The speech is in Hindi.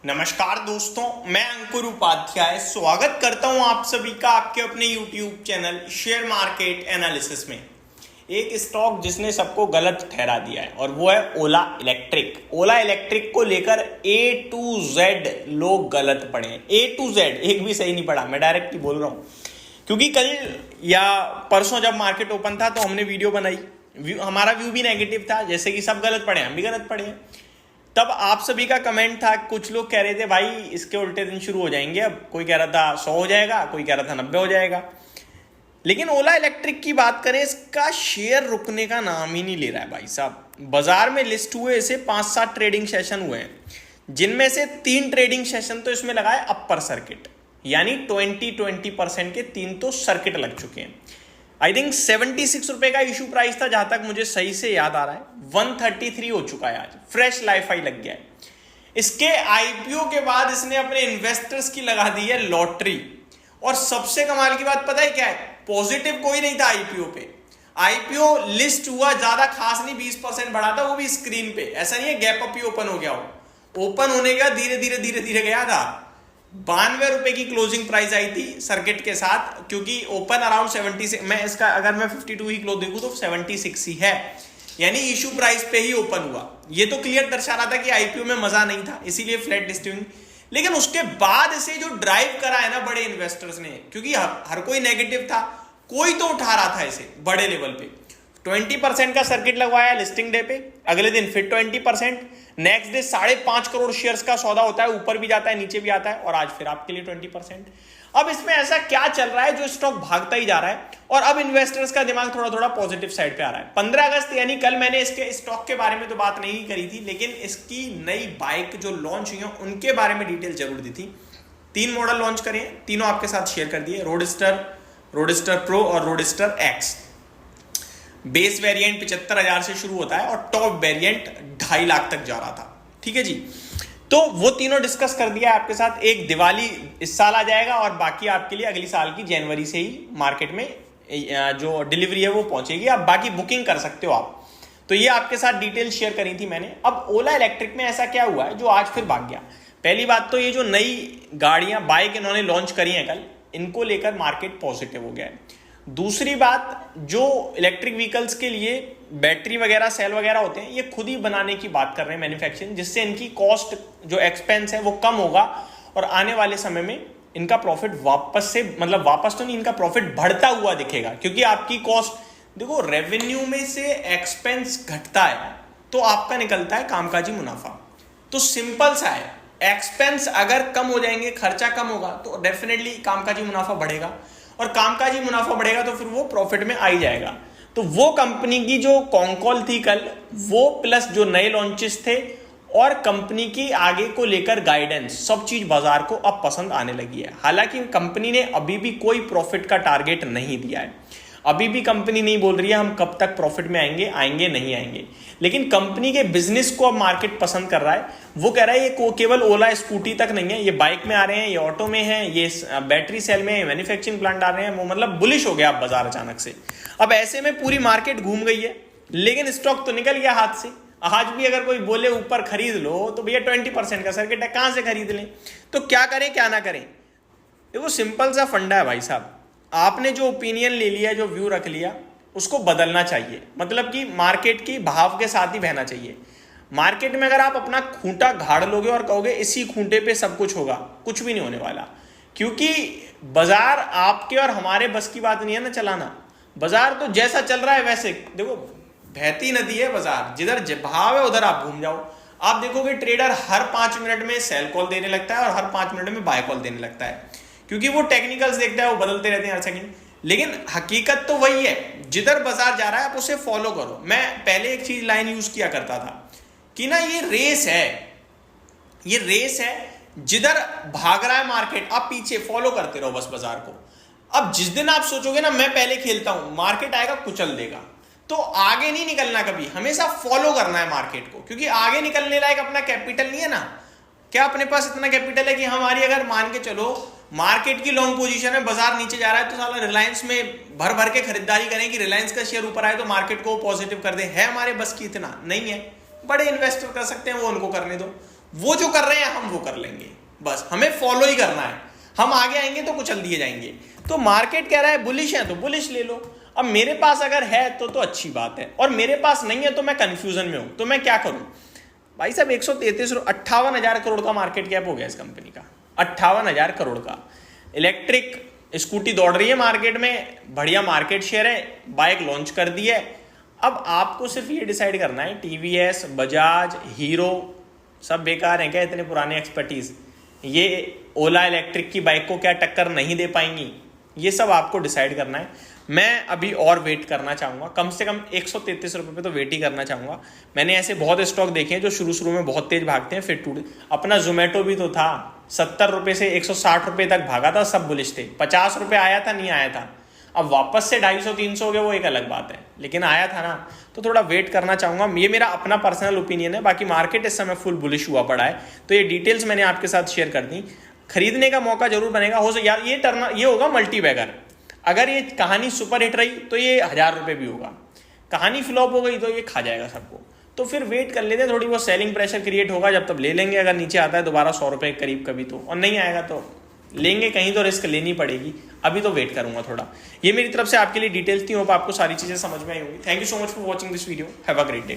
नमस्कार दोस्तों, मैं अंकुर उपाध्याय स्वागत करता हूं आप सभी का आपके अपने YouTube channel share market analysis में। एक स्टॉक जिसने सबको गलत ठहरा दिया है और वो है ओला इलेक्ट्रिक। ओला इलेक्ट्रिक को लेकर A to Z लोग गलत पड़े हैं। A to Z एक भी सही नहीं पड़ा, मैं डायरेक्ट ही बोल रहा हूं, क्योंकि कल या परसों जब मार्केट ओपन था तो हमने वीडियो बनाई, हमारा व्यू भी नेगेटिव था, जैसे कि सब गलत पड़े, हम भी गलत पड़े हैं। तब आप सभी का कमेंट था, कुछ लोग कह रहे थे भाई इसके उल्टे दिन शुरू हो जाएंगे, अब कोई कह रहा था 100 हो जाएगा, कोई कह रहा था 90 हो जाएगा। लेकिन ओला इलेक्ट्रिक की बात करें, इसका शेयर रुकने का नाम ही नहीं ले रहा है भाई साहब। बाजार में लिस्ट हुए इसे 5-7 ट्रेडिंग सेशन हुए हैं, जिनमें से 3 ट्रेडिंग सेशन तो इसमें लगा है अपर सर्किट, यानी 20% के 3 तो सर्किट लग चुके हैं। आई थिंक 76 रुपए का इशू प्राइस था, जहां तक मुझे सही से याद आ रहा है। 133 हो चुका है आज, फ्रेश लाइफ हाई लग गया है। इसके आईपीओ के बाद इसने अपने इन्वेस्टर्स की लगा दी है लॉटरी। और सबसे कमाल की बात पता है क्या है? पॉजिटिव कोई नहीं था आईपीओ पे। आईपीओ लिस्ट हुआ, ज्यादा खास नहीं, 20% बढ़ा था, वो भी स्क्रीन पे। ऐसा नहीं है गैप अप ही ओपन हो गया हो, ओपन होने का धीरे धीरे गया था। 92 रुपए की क्लोजिंग प्राइस आई थी सर्किट के साथ, क्योंकि ओपन अराउंड 76, मैं इसका अगर मैं 52 ही क्लोज देखूं तो 76 ही है, यानी इशू प्राइस पे ही ओपन हुआ। ये तो क्लियर दर्शा रहा था कि आईपीओ में मजा नहीं था, इसीलिए फ्लैट लिस्टिंग। लेकिन उसके बाद इसे जो ड्राइव करा है ना बड़े इन्वेस्टर्स ने, क्योंकि हर कोई नेगेटिव था, कोई तो उठा रहा था इसे बड़े लेवल पे। 20% का सर्किट लगवाया लिस्टिंग डे पे, अगले दिन फिर 20%, नेक्स्ट डे 5.5 करोड़ शेयर्स का सौदा होता है, ऊपर भी जाता है नीचे भी आता है, और आज फिर आपके लिए 20%। अब इसमें ऐसा क्या चल रहा है जो स्टॉक भागता ही जा रहा है, और अब इन्वेस्टर्स का दिमाग थोड़ा थोड़ा पॉजिटिव साइड पे आ रहा है। 15 अगस्त यानी कल मैंने इसके स्टॉक के बारे में तो बात नहीं करी थी, लेकिन इसकी नई बाइक जो लॉन्च हुई है उनके बारे में डिटेल जरूर दी थी। 3 मॉडल लॉन्च करे, तीनों आपके साथ शेयर कर दिए, रोडस्टर प्रो और रोडस्टर एक्स। बेस वेरिएंट 75,000 से शुरू होता है और टॉप वेरिएंट 2.5 लाख तक जा रहा था। ठीक है जी, तो वो तीनों डिस्कस कर दिया आपके साथ। एक दिवाली इस साल आ जाएगा और बाकी आपके लिए अगली साल की जनवरी से ही मार्केट में जो डिलीवरी है वो पहुंचेगी, आप बाकी बुकिंग कर सकते हो आप। तो ये आपके साथ डिटेल शेयर करी थी मैंने। अब ओला इलेक्ट्रिक में ऐसा क्या हुआ है जो आज फिर भाग गया? पहली बात तो ये जो नई गाड़ियां बाइक इन्होंने लॉन्च करी हैं कल, इनको लेकर मार्केट पॉजिटिव हो गया है। दूसरी बात, जो इलेक्ट्रिक व्हीकल्स के लिए बैटरी वगैरह सेल वगैरह होते हैं, ये खुद ही बनाने की बात कर रहे हैं मैन्युफैक्चरिंग, जिससे इनकी कॉस्ट जो एक्सपेंस है वो कम होगा और आने वाले समय में इनका प्रॉफिट वापस तो नहीं, इनका प्रॉफिट बढ़ता हुआ दिखेगा। क्योंकि आपकी कॉस्ट देखो, रेवेन्यू में से एक्सपेंस घटता है तो आपका निकलता है कामकाजी मुनाफा। तो सिंपल सा है, एक्सपेंस अगर कम हो जाएंगे, खर्चा कम होगा, तो डेफिनेटली कामकाजी मुनाफा बढ़ेगा, और कामकाजी मुनाफा बढ़ेगा तो फिर वो प्रॉफिट में आ ही जाएगा। तो वो कंपनी की जो कॉन्कॉल थी कल, वो प्लस जो नए लॉन्चेस थे और कंपनी की आगे को लेकर गाइडेंस, सब चीज बाजार को अब पसंद आने लगी है। हालांकि कंपनी ने अभी भी कोई प्रॉफिट का टारगेट नहीं दिया है, अभी भी कंपनी नहीं बोल रही है हम कब तक प्रॉफिट में आएंगे नहीं आएंगे, लेकिन कंपनी के बिजनेस को अब मार्केट पसंद कर रहा है। वो कह रहा है ये केवल ओला स्कूटी तक नहीं है, ये बाइक में आ रहे हैं, ये ऑटो में है, ये बैटरी सेल में, मैन्युफैक्चरिंग प्लांट आ रहे हैं। वो मतलब बुलिश हो गया अब बाजार अचानक से। अब ऐसे में पूरी मार्केट घूम गई है, लेकिन स्टॉक तो निकल गया हाथ से। आज भी अगर कोई बोले ऊपर खरीद लो, तो भैया 20% का सर्किट है, कहां से खरीद लें? तो क्या करें क्या ना करें? देखो सिंपल सा फंडा है भाई साहब, आपने जो ओपिनियन ले लिया, जो व्यू रख लिया, उसको बदलना चाहिए। मतलब कि मार्केट की भाव के साथ ही बहना चाहिए। मार्केट में अगर आप अपना खूंटा गाड़ लोगे और कहोगे इसी खूंटे पे सब कुछ होगा, कुछ भी नहीं होने वाला। क्योंकि बाजार आपके और हमारे बस की बात नहीं है ना चलाना। बाजार तो जैसा चल रहा है वैसे, देखो बहती नदी है बाजार, जिधर भाव है उधर आप घूम जाओ। आप देखोगे ट्रेडर हर 5 मिनट में सेल कॉल देने लगता है और हर 5 मिनट में बाय कॉल देने लगता है, क्योंकि वो टेक्निकल्स देखता है, वो बदलते रहते हैं हर सेकंड। लेकिन हकीकत तो वही है, जिधर बाजार जा रहा है आप उसे फॉलो करो। मैं पहले एक चीज लाइन यूज किया करता था कि ना ये रेस है, जिधर भाग रहा है मार्केट आप पीछे फॉलो करते रहो बस बाजार को। अब जिस दिन आप सोचोगे ना मैं पहले खेलता हूं, मार्केट आएगा कुचल देगा, तो आगे नहीं निकलना कभी, हमेशा फॉलो करना है मार्केट को। क्योंकि आगे निकलने लायक अपना कैपिटल नहीं है ना। क्या अपने पास इतना कैपिटल है कि हमारी, अगर मान के चलो मार्केट की लॉन्ग पोजीशन है, बाजार नीचे जा रहा है, तो साला रिलायंस में भर भर के खरीदारी करें कि रिलायंस का शेयर ऊपर आए तो मार्केट को पॉजिटिव कर दे? है हमारे बस की? इतना नहीं है। बड़े इन्वेस्टर कर सकते हैं, वो उनको करने दो। वो जो कर रहे हैं हम वो कर लेंगे, बस हमें फॉलो ही करना है। हम आगे आएंगे तो कुचल दिए जाएंगे। तो मार्केट कह रहा है बुलिश है तो बुलिश ले लो। अब मेरे पास अगर है तो अच्छी बात है, और मेरे पास नहीं है तो मैं कंफ्यूजन में हूं, तो मैं क्या करूं भाई साहब। 58,000 करोड़ का मार्केट कैप हो गया इस कंपनी का, 58,000 करोड़ का। इलेक्ट्रिक स्कूटी दौड़ रही है मार्केट में, बढ़िया मार्केट शेयर है, बाइक लॉन्च कर दी है। अब आपको सिर्फ ये डिसाइड करना है टीवीएस, बजाज, हीरो सब बेकार हैं क्या? इतने पुराने एक्सपर्टीज ये ओला इलेक्ट्रिक की बाइक को क्या टक्कर नहीं दे पाएंगी? ये सब आपको डिसाइड करना है। मैं अभी और वेट करना चाहूँगा, कम से कम 133 रुपये पे तो वेट ही करना चाहूँगा। मैंने ऐसे बहुत स्टॉक देखे हैं जो शुरू में बहुत तेज भागते हैं फिर टूट। अपना जोमेटो भी तो था, 70 रुपये से 160 रुपये तक भागा था, सब बुलिश थे। 50 रुपये आया था, नहीं आया था। अब वापस से 250-300 हो गया, वो एक अलग बात है, लेकिन आया था ना। तो थोड़ा वेट करना चाहूँगा। ये मेरा अपना पर्सनल ओपिनियन है, बाकी मार्केट इस समय फुल बुलिश हुआ पड़ा है। तो ये डिटेल्स मैंने आपके साथ शेयर कर दी। खरीदने का मौका जरूर बनेगा। हो यार ये होगा मल्टी बैगर। अगर ये कहानी सुपर हिट रही तो ये 1000 रुपये भी होगा, कहानी फ्लॉप हो गई तो ये खा जाएगा सबको। तो फिर वेट कर लेते हैं, थोड़ी बहुत सेलिंग प्रेशर क्रिएट होगा, जब तक ले लेंगे। अगर नीचे आता है दोबारा 100 रुपये के करीब कभी तो, और नहीं आएगा तो लेंगे, कहीं तो रिस्क लेनी पड़ेगी। अभी तो वेट करूंगा थोड़ा। ये मेरी तरफ से आपके लिए डिटेल्स थी, होप आपको सारी चीजें समझ में आई होंगी। Thank you so much for watching this video. Have a great day guys.